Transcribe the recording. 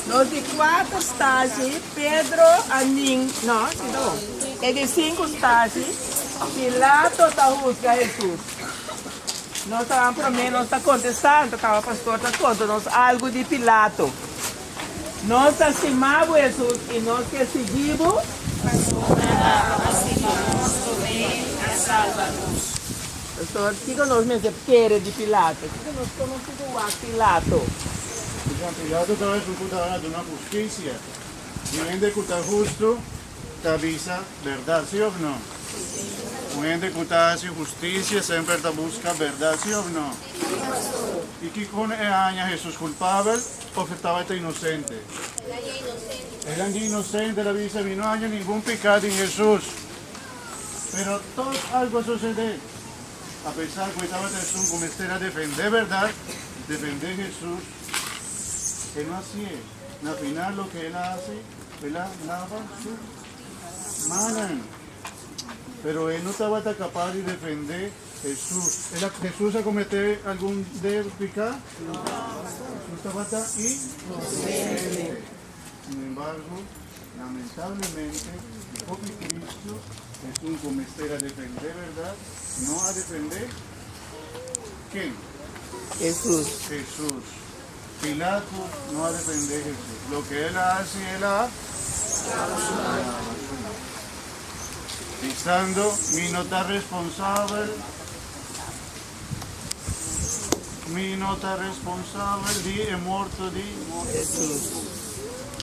Los de 4 estágios, Pedro, Anin, não, não. É de 5 estágios, Pilato está buscando Jesus. Nós estávamos prometendo, nós estamos contestando, estava pastor, está contando algo de Pilato. Nós estimamos Jesus e nós que seguimos. Pastor, o que nós mesmo queremos de Pilato? O que nós conhecemos a Pilato? Pilato estaba disfrutando de una justicia. Y un ente que está justo, te avisa verdad, ¿sí o no? Un ente que está haciendo justicia siempre te busca verdad, ¿sí o no? Y que con años Jesús culpable o que estaba inocente. Era inocente, la dice, no hay ningún pecado en Jesús. Pero todo algo sucede. A pesar que estaba Jesús como a defender verdad, defender Jesús, él no hacía. Al final lo que él hace, él lava su mano. Pero él no estaba tan capaz de defender Jesús. ¿Jesús a cometer algún pecado? No. Jesús estaba tan inocente. Sin embargo, lamentablemente, porque Cristo es un comester a defender verdad, no a defender ¿quién? Jesus. Jesús. Pilato no a defender Jesús. Lo que él hace, él ha diciendo, mi no está responsable, de muerto de Jesús.